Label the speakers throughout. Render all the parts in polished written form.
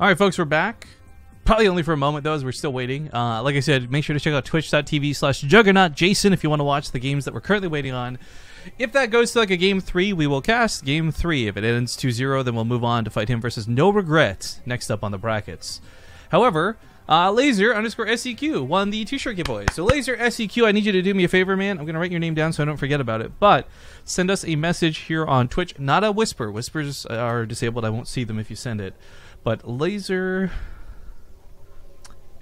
Speaker 1: All right, folks, we're back. Probably only for a moment, though, as we're still waiting. Like I said, make sure to check out twitch.tv/Juggernaut Jason if you want to watch the games that we're currently waiting on. If that goes to like a Game 3, we will cast Game 3. If it ends 2-0, then we'll move on to fight him versus NoRegreT next up on the brackets. However, Laser_SEQ won the t-shirt giveaway. So Laser SEQ, I need you to do me a favor, man. I'm going to write your name down so I don't forget about it. But send us a message here on Twitch. Not a whisper. Whispers are disabled. I won't see them if you send it. But Laser,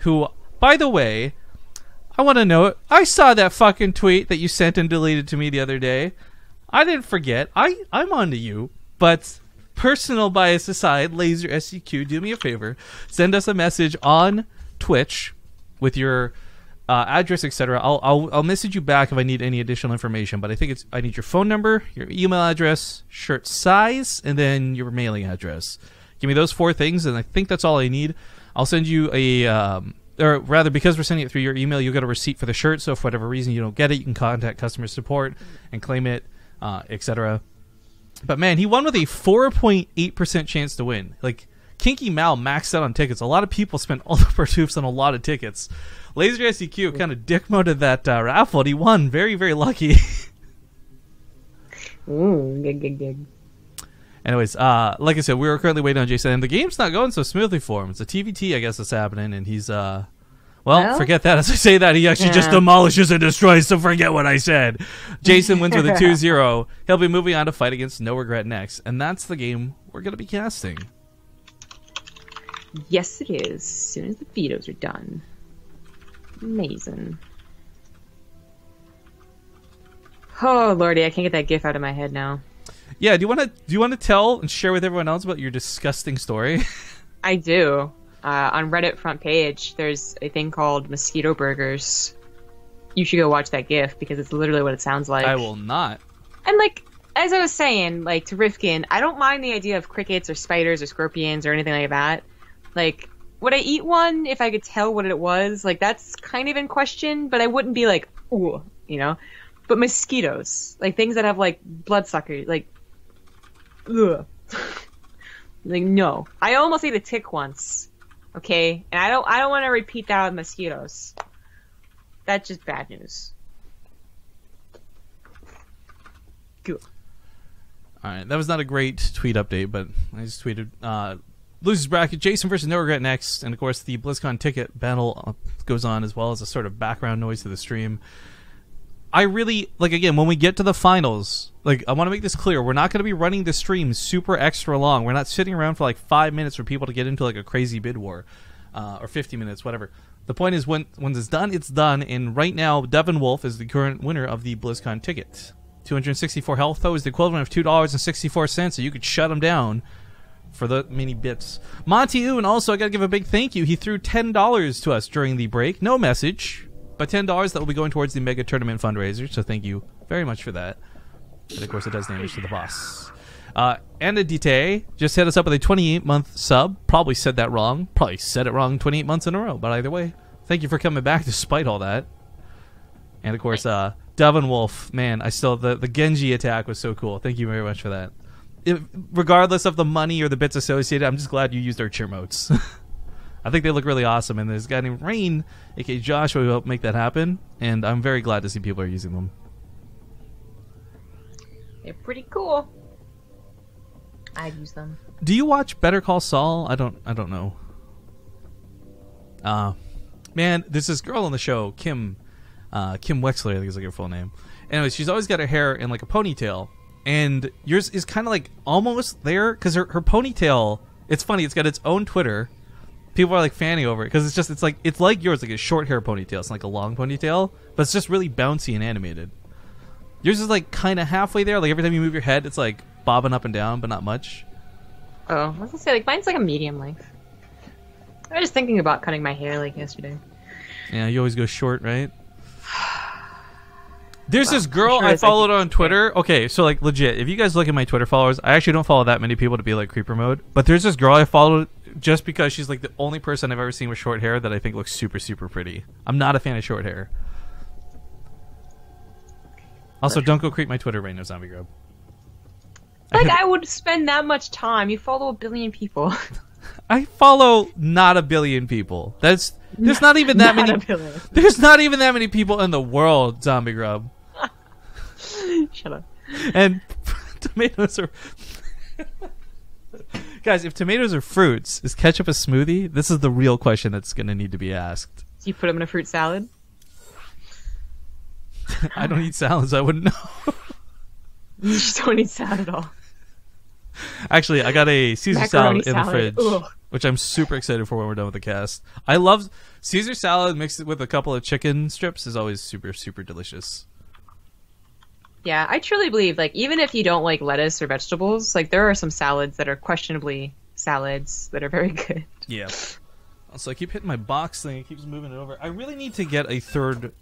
Speaker 1: who, by the way, I want to know, I saw that fucking tweet that you sent and deleted to me the other day. I didn't forget. I'm on to you. But personal bias aside, Laser SEQ, do me a favor. Send us a message on Twitch with your address, etc. I'll message you back if I need any additional information. But I think I need your phone number, your email address, shirt size, and then your mailing address. Give me those 4 things, and I think that's all I need. I'll send you a, or rather, because we're sending it through your email, you'll get a receipt for the shirt. So if for whatever reason you don't get it, you can contact customer support and claim it, etc. But man, he won with a 4.8% chance to win. Like, Kinky Mal maxed out on tickets. A lot of people spent all of their hoops on a lot of tickets. Laser SEQ kind of dick moded that raffle, and he won. Very, very lucky.
Speaker 2: Ooh, good.
Speaker 1: Anyways, like I said, we were currently waiting on Jason, and the game's not going so smoothly for him. It's a TvT, I guess, that's happening, and he's, well, forget that. As I say that, he actually just demolishes and destroys, so forget what I said. Jason wins with a 2-0. He'll be moving on to fight against NoRegreT next, and that's the game we're going to be casting.
Speaker 2: Yes, it is. As soon as the vetoes are done. Amazing. Oh, lordy, I can't get that gif out of my head now.
Speaker 1: Yeah, do you want to tell and share with everyone else about your disgusting story?
Speaker 2: I do. On Reddit front page, there's a thing called mosquito burgers. You should go watch that gif because it's literally what it sounds like.
Speaker 1: I will not.
Speaker 2: And like, as I was saying, like to Rifkin, I don't mind the idea of crickets or spiders or scorpions or anything like that. Like, would I eat one if I could tell what it was? Like, that's kind of in question, but I wouldn't be like, ooh, you know? But mosquitoes, like things that have like bloodsuckers, like, ugh. Like, no. I almost ate a tick once. Okay? And I don't want to repeat that with mosquitoes. That's just bad news. Good.
Speaker 1: Alright, that was not a great tweet update, but I just tweeted, losers bracket, Jason versus NoRegreT next, and of course the BlizzCon ticket battle goes on as well as a sort of background noise to the stream. I really, like, again, when we get to the finals, like, I want to make this clear, we're not going to be running the stream super extra long. We're not sitting around for like 5 minutes for people to get into like a crazy bid war, or 50 minutes, whatever. The point is, when it's done, and right now, Devin Wolf is the current winner of the BlizzCon ticket. 264 health, though, is the equivalent of $2.64, so you could shut him down for the mini bits. Monty Oon, also, I gotta give a big thank you. He threw $10 to us during the break. No message, but $10 that will be going towards the Mega Tournament fundraiser, so thank you very much for that. And, of course, it does damage to the boss. Anna Dite just hit us up with a 28-month sub. Probably said that wrong. Probably said it wrong 28 months in a row, but either way, thank you for coming back despite all that. And, of course, Devin Wolf, man, the Genji attack was so cool. Thank you very much for that. Regardless of the money or the bits associated, I'm just glad you used our cheer motes. I think they look really awesome, and there's a guy named Rain, aka Joshua, who helped make that happen, and I'm very glad to see people are using them.
Speaker 2: They're pretty cool. I use them.
Speaker 1: Do you watch Better Call Saul? I don't know. Man, there's this girl on the show, Kim Wexler, I think is like her full name. Anyways, she's always got her hair in like a ponytail, and yours is kind of like almost there, because her ponytail, it's funny, it's got its own Twitter. People are like fanning over it because it's like yours, like a short hair ponytail. It's not like a long ponytail, but it's just really bouncy and animated. Yours is like kind of halfway there. Like every time you move your head, it's like bobbing up and down, but not much.
Speaker 2: Oh, I was gonna say, like, mine's like a medium length. I was just thinking about cutting my hair like yesterday.
Speaker 1: Yeah, you always go short, right? There's this girl I followed on Twitter. Okay, so like legit, if you guys look at my Twitter followers, I actually don't follow that many people to be like creeper mode. But there's this girl I followed just because she's like the only person I've ever seen with short hair that I think looks super, super pretty. I'm not a fan of short hair. Also, don't go creep my Twitter right now, Zombie Grub.
Speaker 2: Like, I would spend that much time. You follow 1 billion people.
Speaker 1: I follow not a billion people. There's not even that many. There's not even that many people in the world, Zombie Grub.
Speaker 2: Shut up.
Speaker 1: And tomatoes are. Guys, if tomatoes are fruits, is ketchup a smoothie? This is the real question that's going to need to be asked.
Speaker 2: Do you put them in a fruit salad?
Speaker 1: I don't eat salads. I wouldn't know.
Speaker 2: You just don't eat salad at all.
Speaker 1: Actually, I got a Caesar salad in the
Speaker 2: salad.
Speaker 1: fridge,
Speaker 2: Ugh.
Speaker 1: which I'm super excited for when we're done with the cast. I love Caesar salad mixed with a couple of chicken strips is always super, super delicious.
Speaker 2: Yeah, I truly believe, like, even if you don't like lettuce or vegetables, like, there are some salads that are questionably salads that are very good.
Speaker 1: Yeah. Also, I keep hitting my box thing. It keeps moving it over. I really need to get a third...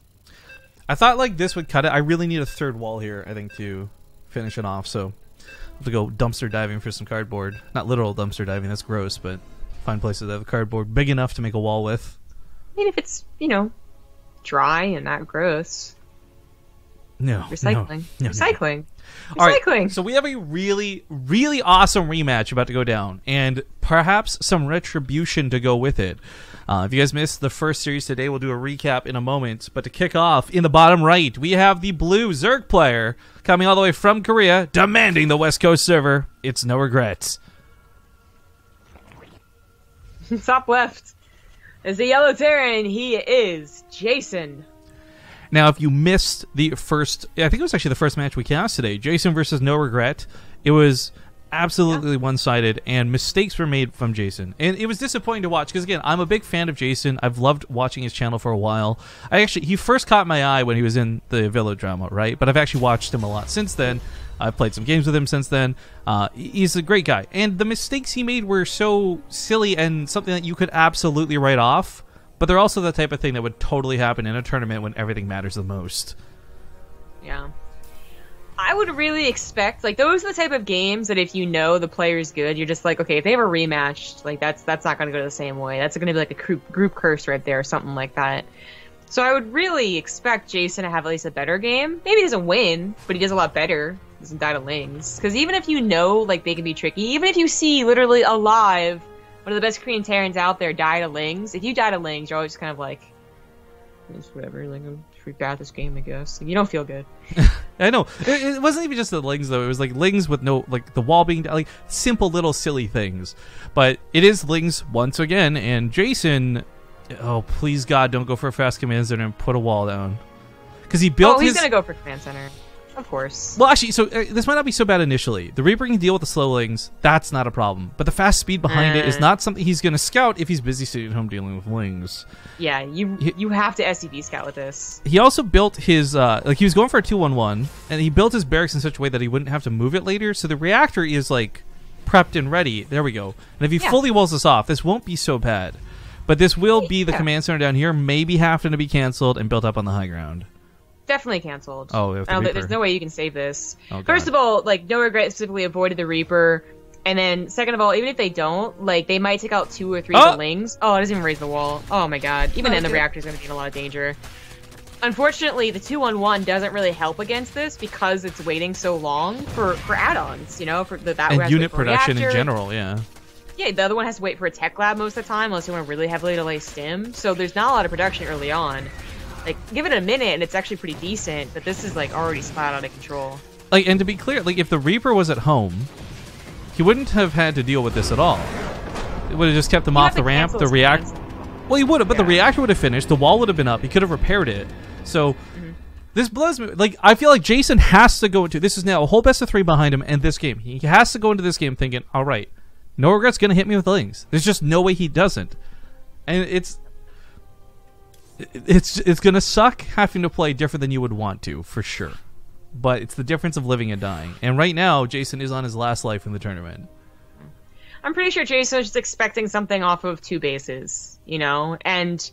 Speaker 1: I thought, like, this would cut it. I really need a third wall here, I think, to finish it off. So, I have to go dumpster diving for some cardboard. Not literal dumpster diving. That's gross, but find places that have cardboard big enough to make a wall with.
Speaker 2: I mean, if it's, dry and not gross...
Speaker 1: No.
Speaker 2: Recycling.
Speaker 1: No.
Speaker 2: Recycling.
Speaker 1: All right,
Speaker 2: Recycling.
Speaker 1: so we have a really, really awesome rematch about to go down, and perhaps some retribution to go with it. If you guys missed the first series today, we'll do a recap in a moment. But to kick off, in the bottom right, we have the blue Zerg player coming all the way from Korea, demanding the West Coast server. It's NoRegreT.
Speaker 2: Top left is the yellow Terran. He is Jason.
Speaker 1: Now, if you missed the first... I think it was actually the first match we cast today. Jason versus NoRegreT. It was absolutely one-sided, and mistakes were made from Jason. And it was disappointing to watch, because, again, I'm a big fan of Jason. I've loved watching his channel for a while. He first caught my eye when he was in the Villa drama, right? But I've actually watched him a lot since then. I've played some games with him since then. He's a great guy. And the mistakes he made were so silly and something that you could absolutely write off. But they're also the type of thing that would totally happen in a tournament when everything matters the most.
Speaker 2: Yeah. I would really expect, like, those are the type of games that if you know the player's good, you're just like, okay, if they have a rematch, like, that's not going to go the same way. That's going to be like a group curse right there or something like that. So I would really expect Jason to have at least a better game. Maybe he doesn't win, but he does a lot better. He doesn't die to Lings. Because even if you know, like, they can be tricky, even if you see literally alive... one of the best Korean Terrans out there die to Lings. If you die to Lings, you're always kind of like, it's whatever, like, I'm freaked out this game, I guess. Like, you don't feel good.
Speaker 1: I know. It wasn't even just the Lings, though. It was like Lings with no, like, the wall being, like, simple little silly things. But it is Lings once again, and Jason, oh, please God, don't go for a fast command center and put a wall down. Because he built
Speaker 2: he's going to go for command center. Of course.
Speaker 1: Well, actually, so this might not be so bad initially. The Reaper can deal with the slow Lings. That's not a problem. But the fast speed behind it is not something he's going to scout if he's busy sitting at home dealing with Lings.
Speaker 2: Yeah, you have to SCV scout with this.
Speaker 1: He also built his, he was going for a 2-1-1, and he built his barracks in such a way that he wouldn't have to move it later. So the reactor is, like, prepped and ready. There we go. And if he fully walls this off, this won't be so bad. But this will be the command center down here, maybe having to be canceled and built up on the high ground.
Speaker 2: Definitely canceled.
Speaker 1: Oh,
Speaker 2: there's no way you can save this.
Speaker 1: Oh,
Speaker 2: first of all, like, NoRegreT specifically avoided the Reaper, and then second of all, even if they don't, like, they might take out 2 or 3 of the Lings. Oh, it doesn't even raise the wall. Oh my God. Even then, the reactor's going to be in a lot of danger. Unfortunately, the 2-1-1 doesn't really help against this because it's waiting so long for add-ons. For that
Speaker 1: and unit production in general. Yeah.
Speaker 2: Yeah, the other one has to wait for a tech lab most of the time, unless you want to really heavily delay stim. So there's not a lot of production early on. Like, give it a minute and it's actually pretty decent, but this is, like, already splat out of control.
Speaker 1: Like, and to be clear, like, if the Reaper was at home, he wouldn't have had to deal with this at all. It would have just kept him off the ramp. The reactor... Well, he would have, but the reactor would have finished. The wall would have been up. He could have repaired it. So, this blows me... Like, I feel like Jason has to go into... This is now a whole best of 3 behind him and this game. He has to go into this game thinking, all right, NoRegreT's going to hit me with Lings. There's just no way he doesn't. And it's going to suck having to play different than you would want to, for sure. But it's the difference of living and dying. And right now, Jason is on his last life in the tournament.
Speaker 2: I'm pretty sure Jason is just expecting something off of 2 bases, And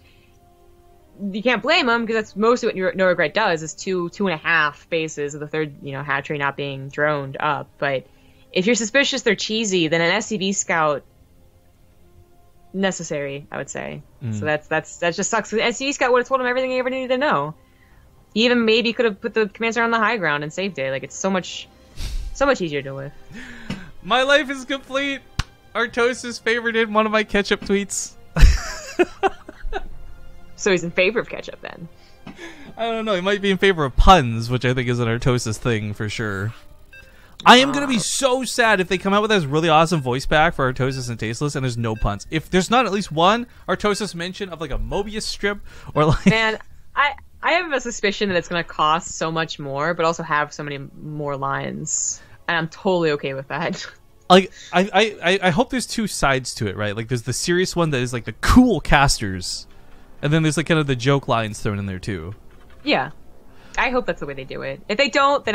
Speaker 2: you can't blame him, because that's mostly what NoRegreT does, is 2.5 bases of the third, hatchery not being droned up. But if you're suspicious they're cheesy, then an SCV scout... necessary, I would say. So that just sucks. The SCV scout would have told him everything he ever needed to know. He even maybe could have put the command center on the high ground and saved it. Like, it's so much easier to deal with.
Speaker 1: My life is complete. Artosis favorited one of my ketchup tweets.
Speaker 2: So he's in favor of ketchup then.
Speaker 1: I don't know. He might be in favor of puns, which I think is an Artosis thing for sure. I am going to be so sad if they come out with this really awesome voice pack for Artosis and Tasteless and there's no puns. If there's not at least one Artosis mention of like a Mobius strip or like...
Speaker 2: Man, I have a suspicion that it's going to cost so much more, but also have so many more lines. And I'm totally okay with that.
Speaker 1: Like, I hope there's two sides to it, right? Like, there's the serious one that is like the cool casters, and then there's like kind of the joke lines thrown in there too.
Speaker 2: Yeah. I hope that's the way they do it. If they don't, then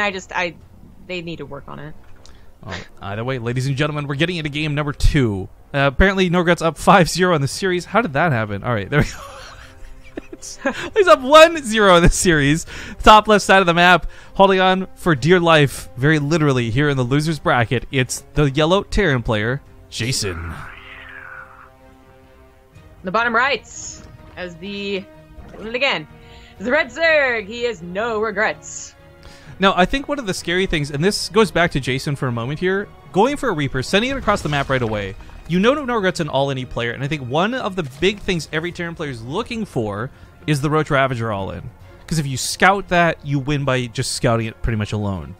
Speaker 2: they need to work on it.
Speaker 1: Well, either way, ladies and gentlemen, we're getting into game number 2. Apparently, NoRegreT's up 5-0 on the series. How did that happen? All right, there we go. He's up 1-0 in this series. Top left side of the map, holding on for dear life, very literally, here in the loser's bracket. It's the yellow Terran player, Jason.
Speaker 2: The bottom right, as the red Zerg, he has no regrets.
Speaker 1: Now, I think one of the scary things, and this goes back to Jason for a moment here, going for a Reaper, sending it across the map right away. You know NoRegreT's an all-any player, and I think one of the big things every Terran player is looking for is the Roach Ravager all-in. Because if you scout that, you win by just scouting it pretty much alone.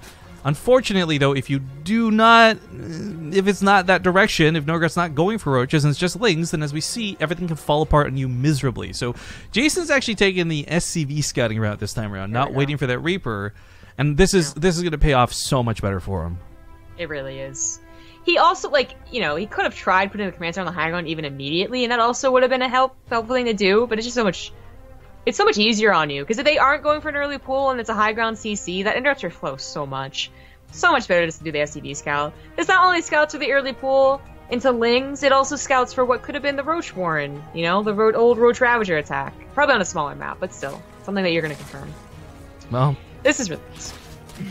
Speaker 1: Unfortunately, though, if it's not that direction, if NoRegreT's not going for Roaches and it's just Lings, then as we see, everything can fall apart on you miserably. So Jason's actually taking the SCV scouting route this time around, not waiting for that Reaper, and this is going to pay off so much better for him.
Speaker 2: It really is. He also, he could have tried putting the command center on the high ground even immediately, and that also would have been a helpful thing to do, but it's just so much easier on you, because if they aren't going for an early pull and it's a high ground CC, that interrupts your flow so much. So much better just to do the SCV scout. This not only scouts for the early pull into Lings, it also scouts for what could have been the Roach Warren, the old Roach Ravager attack. Probably on a smaller map, but still, something that you're going to confirm.
Speaker 1: Well,
Speaker 2: this is really nice.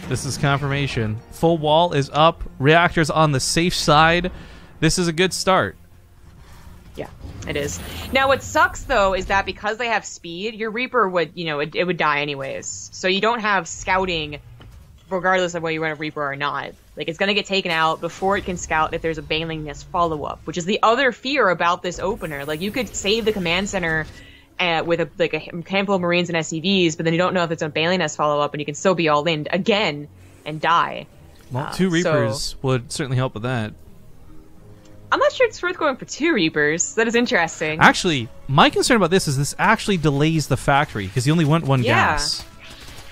Speaker 1: This is confirmation. Full wall is up. Reactors on the safe side. This is a good start.
Speaker 2: Yeah, it is. Now, what sucks, though, is that because they have speed, your Reaper would, it would die anyways. So you don't have scouting regardless of whether you run a Reaper or not. Like, it's going to get taken out before it can scout if there's a Baneling Nest follow-up, which is the other fear about this opener. Like, you could save the command center with a handful of Marines and SCVs, but then you don't know if it's a Baneling Nest follow-up, and you can still be all in again and die.
Speaker 1: Well, 2 Reapers would certainly help with that.
Speaker 2: I'm not sure it's worth going for 2 Reapers. That is interesting.
Speaker 1: Actually, my concern about this is this actually delays the factory, because you only want 1 gas.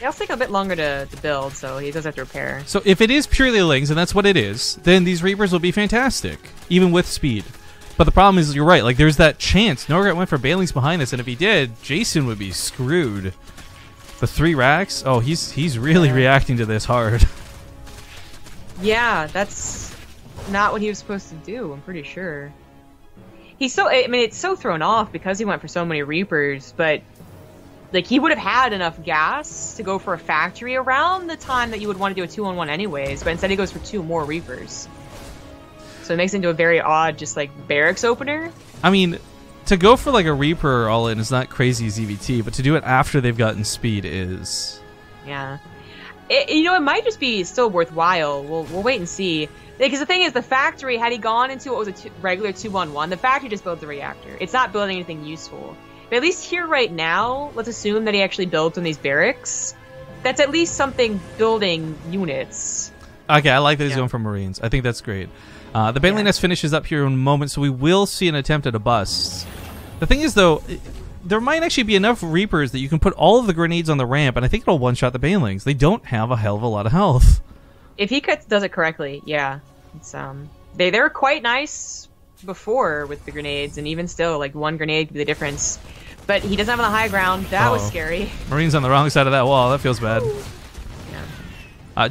Speaker 2: It'll take a bit longer to build, so he does have to repair.
Speaker 1: So if it is purely Lings, and that's what it is, then these Reapers will be fantastic, even with speed. But the problem is, you're right, like, there's that chance. NoRegreT went for Banelings behind this, and if he did, Jason would be screwed. The 3 racks? Oh, he's really reacting to this hard.
Speaker 2: Yeah, that's not what he was supposed to do, I'm pretty sure. It's so thrown off because he went for so many Reapers, but he would have had enough gas to go for a factory around the time that you would want to do a 2-on-1 anyways, but instead he goes for 2 more Reapers. So it makes it into a very odd, just barracks opener. I
Speaker 1: mean, to go for a Reaper all in is not crazy ZVT, but to do it after they've gotten speed is.
Speaker 2: Yeah. It might just be still worthwhile. We'll wait and see. Because the thing is, the factory, had he gone into what was a regular 2-on-1, the factory just builds a reactor. It's not building anything useful. But at least here right now, let's assume that he actually builds on these barracks. That's at least something building units.
Speaker 1: Okay, I like that he's going for Marines. I think that's great. The Baneling Nest finishes up here in a moment, so we will see an attempt at a bust. The thing is, though, there might actually be enough Reapers that you can put all of the grenades on the ramp, and I think it'll one-shot the Banelings. They don't have a hell of a lot of health.
Speaker 2: If he does it correctly, yeah. It's, they were quite nice before with the grenades, and even still, 1 grenade could be the difference. But he doesn't have on the high ground. That was scary.
Speaker 1: Marines on the wrong side of that wall. That feels bad.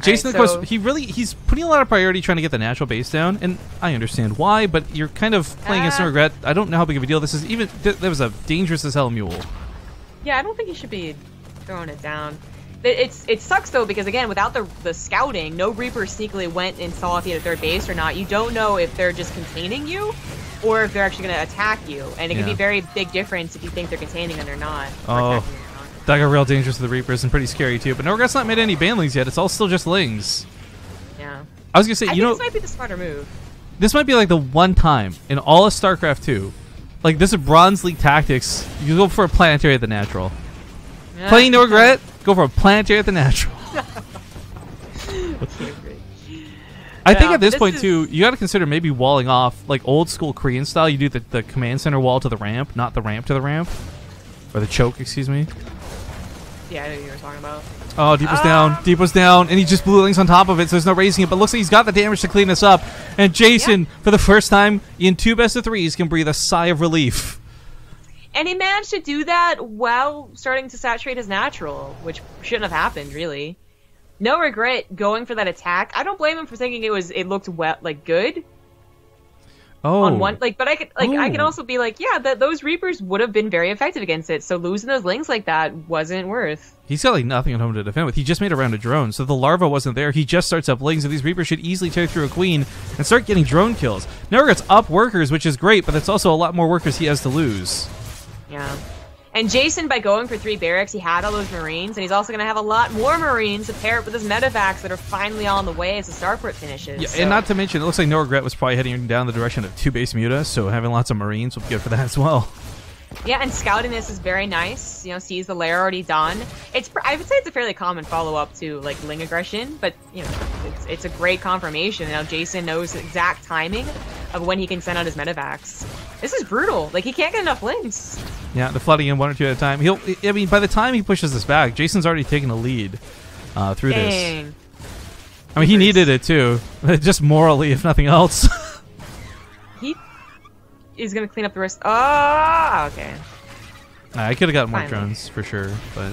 Speaker 1: Jason,
Speaker 2: right,
Speaker 1: of course, he's putting a lot of priority trying to get the natural base down, and I understand why, but you're kind of playing against NoRegreT. I don't know how big of a deal this is. Even that was a dangerous as hell mule.
Speaker 2: Yeah, I don't think he should be throwing it down. It sucks, though, because, again, without the scouting, no Reaper sneakily went and saw if he had a third base or not. You don't know if they're just containing you or if they're actually going to attack you, and it can be a very big difference if you think they're containing them or not.
Speaker 1: Oh. That got real dangerous to the Reapers and pretty scary too. But NoRegreT's not made any Banelings yet. It's all still just Lings.
Speaker 2: Yeah.
Speaker 1: I was gonna say,
Speaker 2: I think this might be the smarter move.
Speaker 1: this might be like the one time in all of StarCraft 2. Like, this is Bronze League tactics. You go for a planetary at the natural. Yeah. Playing NoRegreT, go for a planetary at the natural. I think at this point, too, you got to consider maybe walling off, like old school Korean style. You do the command center wall to the ramp, not the ramp to the ramp. Or the choke, excuse me.
Speaker 2: Yeah, I know what you were talking about.
Speaker 1: Oh, Deep was down. Deep was down, and he just blew links on top of it, so there's no raising it. But looks like he's got the damage to clean this up. And Jason, for the first time in 2 best-of-3s, can breathe a sigh of relief.
Speaker 2: And he managed to do that while starting to saturate his natural, which shouldn't have happened, really. NoRegreT going for that attack. I don't blame him for thinking it looked good.
Speaker 1: Oh.
Speaker 2: On one, but I can also be like, yeah, those Reapers would have been very effective against it. So losing those links like that wasn't worth.
Speaker 1: He's got like nothing at home to defend with. He just made a round of drones, so the larva wasn't there. He just starts up links, and these Reapers should easily tear through a queen and start getting drone kills. NoRegreT's up workers, which is great, but it's also a lot more workers he has to lose.
Speaker 2: Yeah. And Jason, by going for 3 barracks, he had all those Marines, and he's also going to have a lot more Marines to pair it with his medevacs that are finally on the way as the starport finishes. Yeah,
Speaker 1: so. And not to mention, it looks like NoRegreT was probably heading down the direction of 2 base muta, so having lots of Marines will be good for that as well.
Speaker 2: Yeah, and scouting this is very nice. You know, sees the lair already done. I would say it's a fairly common follow-up to, like, Ling aggression, but, you know, it's a great confirmation. You know, Jason knows the exact timing of when he can send out his medevacs. This is brutal. Like, he can't get enough links.
Speaker 1: Yeah, they're flooding in 1 or 2 at a time. I mean, by the time he pushes this back, Jason's already taken the lead through this. I mean, he needed it, too. Just morally, if nothing else.
Speaker 2: He is going to clean up the rest. Oh, okay.
Speaker 1: I could have gotten more drones, for sure, but...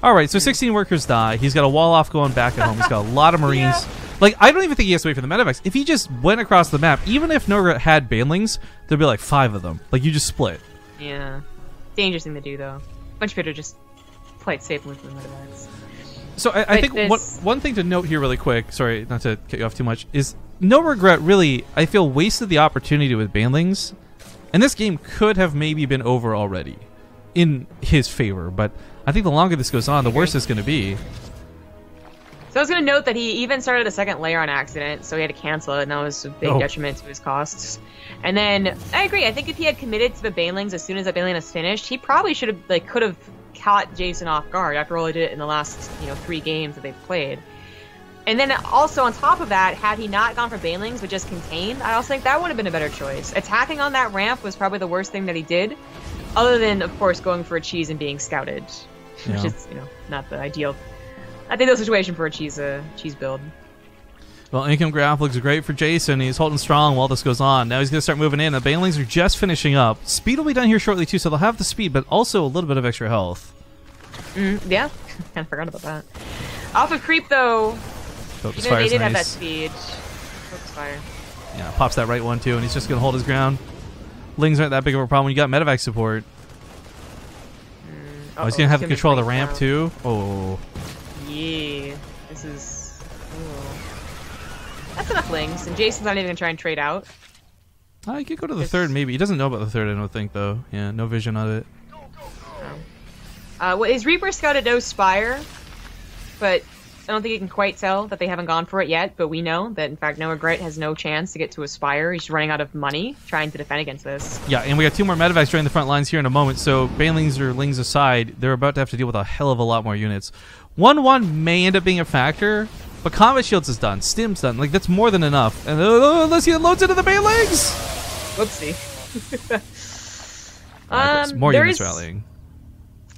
Speaker 1: Alright, so 16 workers die. He's got a wall off going back at home. He's got a lot of Marines. Yeah. Like, I don't even think he has to wait for the medevacs. If he just went across the map, even if NoRegreT had banelings, there'd be like 5 of them. Like, you just split.
Speaker 2: Yeah. Dangerous thing to do, though. Much better just play it safe with the medevacs.
Speaker 1: So I think one thing to note here really quick, sorry, not to cut you off too much, is NoRegreT really, I feel, wasted the opportunity with banelings. And this game could have maybe been over already in his favor. But I think the longer this goes on, the worse it's going to be.
Speaker 2: So I was going to note that he even started a second layer on accident, so he had to cancel it, and that was a big detriment to his costs. And then, I agree, I think if he had committed to the banelings as soon as that baneling was finished, he probably should have, could have caught Jason off guard. After all, he did it in the last, 3 games that they've played. And then also on top of that, had he not gone for banelings but just contained, I also think that would have been a better choice. Attacking on that ramp was probably the worst thing that he did, other than, of course, going for a cheese and being scouted, which is, not the ideal. I think that's a situation for a cheese build.
Speaker 1: Well, income graph looks great for Jason. He's holding strong while this goes on. Now he's going to start moving in. The banelings are just finishing up. Speed will be done here shortly, too, so they'll have the speed, but also a little bit of extra health.
Speaker 2: Yeah, kind of forgot about that. Off of creep, though,
Speaker 1: Focus
Speaker 2: they did
Speaker 1: nice.
Speaker 2: have that speed. Focus fire.
Speaker 1: Yeah, pops that right one, too, and he's just going to hold his ground. Lings aren't that big of a problem when you got medevac support. Oh, he's going to have to control the ramp, too. Oh.
Speaker 2: Yeah, this is... That's enough lings, and Jason's not even going to try and trade out.
Speaker 1: He could go to the third, maybe. He doesn't know about the third, I don't think, though. Yeah, no vision on it.
Speaker 2: Well, his Reaper scouted no Spire, but I don't think you can quite tell that they haven't gone for it yet, but we know that, in fact, NoRegreT has no chance to get to a Spire. He's running out of money trying to defend against this. Yeah,
Speaker 1: and we got 2 more medevacs joining the front lines here in a moment, so banelings or lings aside, they're about to have to deal with a hell of a lot more units. 1-1 may end up being a factor, but Combat Shields is done. Stim's done. Like, that's more than enough. And unless he unloads into the banelings!
Speaker 2: Whoopsie.
Speaker 1: More units rallying.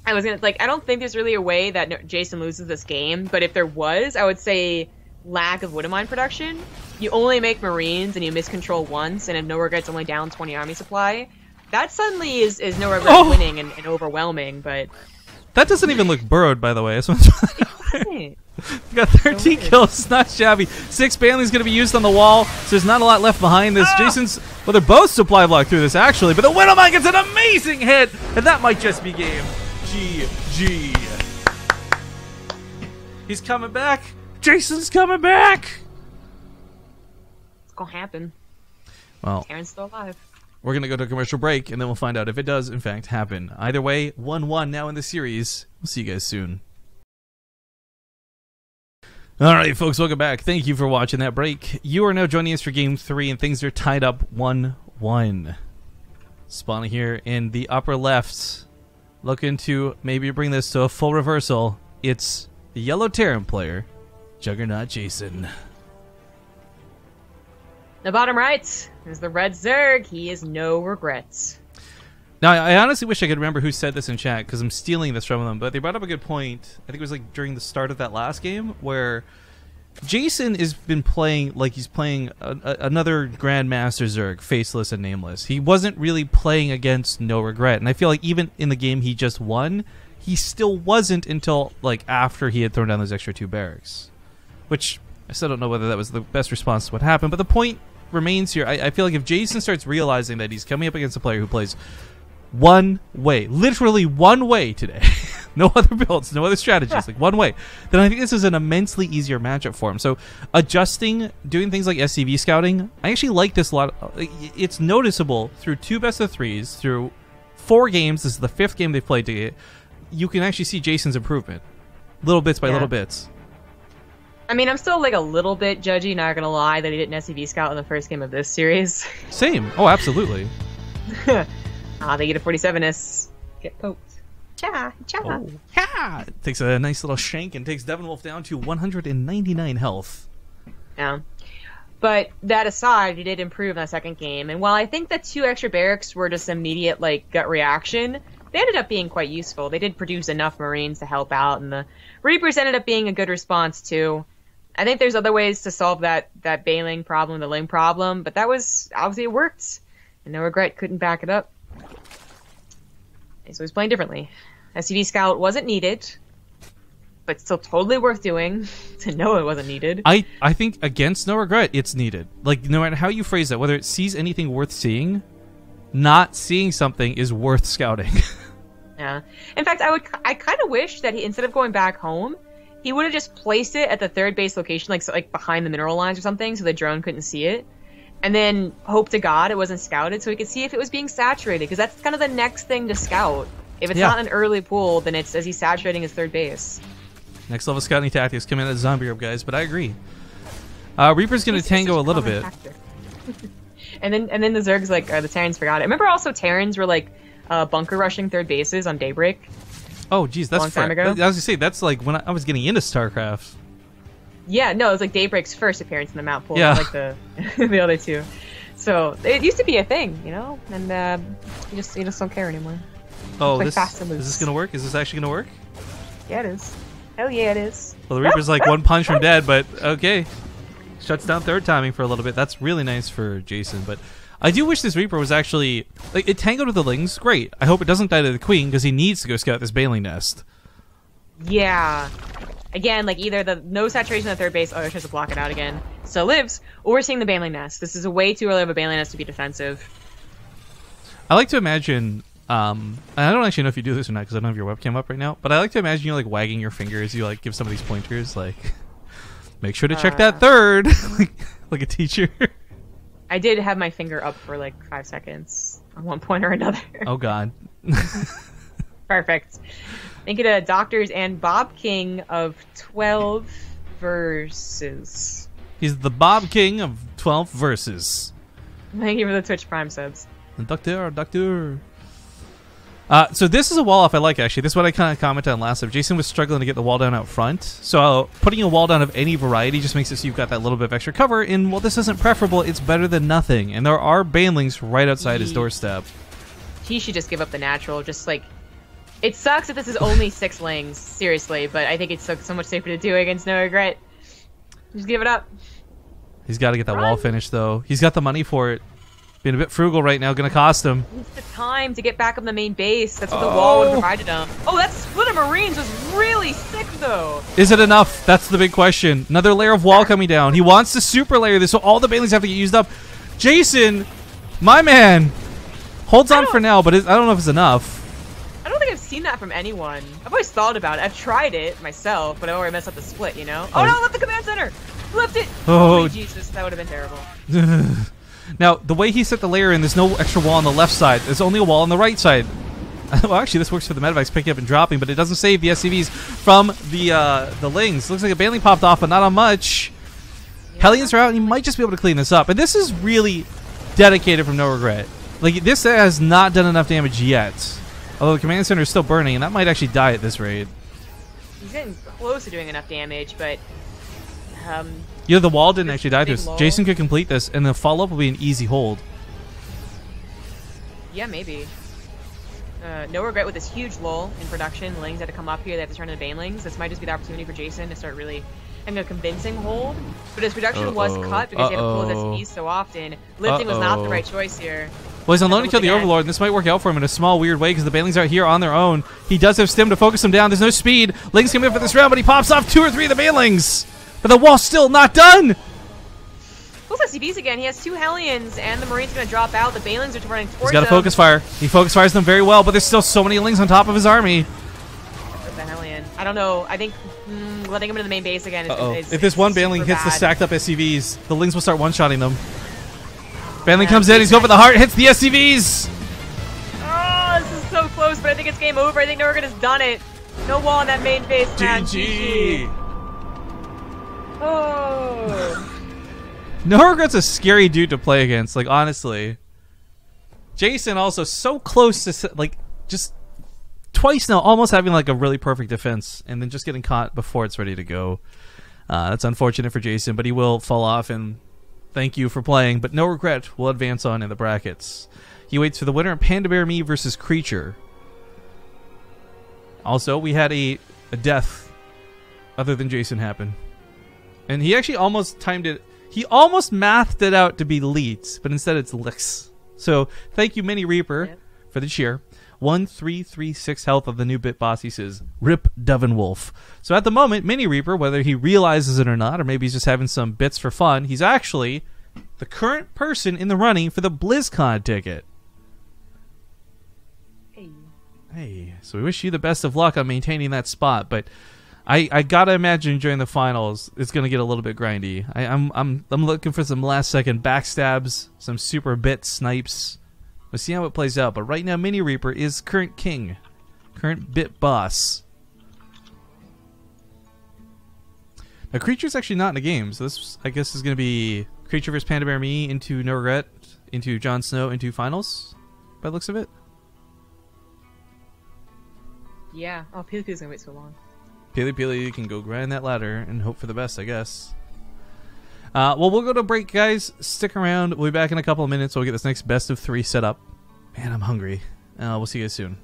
Speaker 2: I was gonna, I don't think there's really a way that Jason loses this game, but if there was, I would say lack of Widowmine production. You only make Marines and you miscontrol once, and if NoRegret's only down 20 army supply, that suddenly is NoRegret winning and overwhelming, but...
Speaker 1: That doesn't even look burrowed, by the way. We got 13 kills, not shabby. 6 banelings going to be used on the wall, so there's not a lot left behind this. Jason's, well, they're both supply block through this, actually, but the Widowmine gets an amazing hit, and that might just be game. GG. He's coming back. Jason's coming back.
Speaker 2: It's going to happen.
Speaker 1: Well,
Speaker 2: Aaron's still alive.
Speaker 1: We're going to go to a commercial break, and then we'll find out if it does, in fact, happen. Either way, 1-1 now in the series. We'll see you guys soon. All right, folks, welcome back. Thank you for watching that break. You are now joining us for Game 3, and things are tied up 1-1. Spawning here in the upper left, looking to maybe bring this to a full reversal. It's the yellow Terran player, Juggernaut Jason.
Speaker 2: The bottom right is the red Zerg. He is NoRegreT.
Speaker 1: Now, I honestly wish I could remember who said this in chat, because I'm stealing this from them, but they brought up a good point. I think it was like during the start of that last game, where Jason has been playing like he's playing another Grandmaster Zerg, faceless and nameless. He wasn't really playing against NoRegreT, and I feel like even in the game he just won, he still wasn't until like after he had thrown down those extra 2 barracks. Which, I still don't know whether that was the best response to what happened, but the point remains here. I feel like if Jason starts realizing that he's coming up against a player who plays one way, literally one way today, no other builds, no other strategies, like one way, then I think this is an immensely easier matchup for him. So adjusting, doing things like SCV scouting, I actually like this a lot. It's noticeable through 2 best-of-3s, through 4 games. This is the 5th game they've played together. You can actually see Jason's improvement, little bits by little bits.
Speaker 2: I mean, I'm still like a little bit judgy, not gonna lie, that he didn't SCV scout in the first game of this series.
Speaker 1: Same. Oh, absolutely.
Speaker 2: They get a 47S. Get poked. Cha, cha.
Speaker 1: Oh, ha! Takes a nice little shank and takes Devin Wolf down to 199 health.
Speaker 2: Yeah. But that aside, he did improve in the second game. And while I think the 2 extra barracks were just immediate, like, gut reaction, they ended up being quite useful. They did produce enough Marines to help out, and the Reapers ended up being a good response, too. I think there's other ways to solve that bailing problem, the ling problem, but that was, obviously it worked. And NoRegreT couldn't back it up. So he's playing differently. SCV Scout wasn't needed, but still totally worth doing to know it wasn't needed.
Speaker 1: I think against NoRegreT, it's needed. Like, no matter how you phrase that, whether it sees anything worth seeing, not seeing something is worth scouting.
Speaker 2: Yeah. In fact, I kind of wish that he, instead of going back home, he would have just placed it at the 3rd base location, like behind the mineral lines or something, so the drone couldn't see it. And then hope to God it wasn't scouted so he could see if it was being saturated, because that's kind of the next thing to scout. If it's not an early pool, then it's as he's saturating his 3rd base.
Speaker 1: Next level scouting tactics come in as zombie rope, guys, but I agree. Reaper's going to tango a little bit.
Speaker 2: and then the Zergs, like, the Terrans forgot it. Remember also Terrans were, like, bunker rushing 3rd bases on Daybreak?
Speaker 1: Oh, geez, that's
Speaker 2: a long time ago.
Speaker 1: I was going to say, that's like when I was getting into StarCraft.
Speaker 2: Yeah, no, it was like Daybreak's first appearance in the map pool,
Speaker 1: not
Speaker 2: like the the other 2. So it used to be a thing, you know, and you just don't care anymore.
Speaker 1: Oh, is this gonna work? Is this actually gonna work?
Speaker 2: Yeah, it is. Hell yeah, it is.
Speaker 1: Well, the Reaper's like 1 punch from dead, but okay, shuts down 3rd timing for a little bit. That's really nice for Jason, but I do wish this Reaper was actually like it tangled with the Lings. Great. I hope it doesn't die to the Queen because he needs to go scout this Bailing Nest.
Speaker 2: Yeah. Again, like either the no saturation of the 3rd base, tries to block it out again, still lives, or we're seeing the Bailing Nest. This is a way too early of a Bailing Nest to be defensive.
Speaker 1: I like to imagine, and I don't actually know if you do this or not because I don't have your webcam up right now, but I like to imagine you like wagging your finger as you like give some of these pointers, like make sure to check that 3rd, like a teacher.
Speaker 2: I did have my finger up for like 5 seconds on one point or another.
Speaker 1: Oh God.
Speaker 2: Perfect. Make it a Doctors and Bob King of 12 verses.
Speaker 1: He's the Bob King of 12 verses.
Speaker 2: Thank you for the Twitch Prime subs.
Speaker 1: Doctor. So this is a wall off I like, actually. This is what I kind of commented on last time. Jason was struggling to get the wall down out front. So putting a wall down of any variety just makes it so you've got that little bit of extra cover. And while this isn't preferable, it's better than nothing. And there are Banelings right outside his doorstep.
Speaker 2: He should just give up the natural. Just like, it sucks that this is only 6 Lings, seriously, but I think it's so much safer to do against NoRegreT. Just give it up.
Speaker 1: He's got to get that wall finished, though. He's got the money for it. Being a bit frugal right now, gonna cost him.
Speaker 2: It's the time to get back on the main base. That's what the wall would have provided him. Oh, that split of Marines was really sick, though.
Speaker 1: Is it enough? That's the big question. Another layer of wall coming down. He wants to super layer this, so all the Banelings have to get used up. Jason, my man, holds on for now, but I don't know if it's enough.
Speaker 2: I don't think I've seen that from anyone. I've always thought about it. I've tried it myself, but I already messed up the split, you know? Oh no, left the command center! Left it! Oh, Jesus, that would have been terrible.
Speaker 1: Now, the way he set the layer in, there's no extra wall on the left side. There's only a wall on the right side. Well, actually, this works for the medevacs picking up and dropping, but it doesn't save the SCVs from the Lings. Looks like a Baneling popped off, but not on much.
Speaker 2: Yeah.
Speaker 1: Hellions are out, and you might just be able to clean this up. And this is really dedicated from NoRegreT. Like, this has not done enough damage yet. Although the command center is still burning, and that might actually die at this rate.
Speaker 2: He's getting close to doing enough damage, but...
Speaker 1: Yeah, the wall didn't actually die to us.
Speaker 2: lull.
Speaker 1: Jason could complete this, and the follow-up will be an easy hold.
Speaker 2: Yeah, maybe. NoRegreT with this huge lull in production. Lings had to come up here. They have to turn into Banelings. This might just be the opportunity for Jason to start really having a convincing hold. But his production was cut because he had to pull his SCVs so often. Lifting was not the right choice here.
Speaker 1: Well, he's unloading to kill the Overlord, and this might work out for him in a small, weird way because the Banelings are here on their own. He does have Stim to focus him down. There's no speed. Lings coming up for this round, but he pops off 2 or 3 of the Banelings. But the wall's still not done.
Speaker 2: Pulls SCVs again. He has 2 Hellions, and the Marine's going to drop out. The Banelings are running towards him.
Speaker 1: He's got a focus fire. He focus fires them very well, but there's still so many Lings on top of his army.
Speaker 2: The Hellion. I don't know. I think letting him into the main base again is
Speaker 1: if this one Baneling hits the stacked up SCVs, the Lings will start one-shotting them. Baneling comes in. He's going for the heart. Hits the SCVs.
Speaker 2: Oh, this is so close, but I think it's game over. I think NoRegreT has done it. No wall on that main base, man.
Speaker 1: GG.
Speaker 2: Oh.
Speaker 1: NoRegreT's a scary dude to play against, like, honestly. Jason also so close to, like, just twice now almost having, like, a really perfect defense and then just getting caught before it's ready to go. That's unfortunate for Jason, but he will fall off, and thank you for playing. But NoRegreT will advance on in the brackets. He waits for the winner of Panda Bear Me versus Creature. Also, we had a death other than Jason happen. And he actually almost timed it. He almost mathed it out to be Leets, but instead it's Licks. So thank you, Mini Reaper, for the cheer. 1336 health of the new Bit Boss. He says, "Rip Dovenwolf." So at the moment, Mini Reaper, whether he realizes it or not, or maybe he's just having some bits for fun, he's actually the current person in the running for the BlizzCon ticket. Hey, so we wish you the best of luck on maintaining that spot, but I gotta imagine during the finals it's gonna get a little bit grindy. I'm looking for some last second backstabs, some super bit snipes. We'll see how it plays out. But right now, Mini Reaper is current king, current bit boss. Now, Creature's actually not in the game, so this I guess is gonna be Creature vs Panda Bear Me into NoRegreT, into Jon Snow, into finals. By the looks of it.
Speaker 2: Yeah. Oh, Peely Peely's gonna wait so long.
Speaker 1: Peely can go grind that ladder and hope for the best, I guess. Well, we'll go to break, guys. Stick around. We'll be back in a couple of minutes. We'll get this next best of 3 set up. Man, I'm hungry. We'll see you guys soon.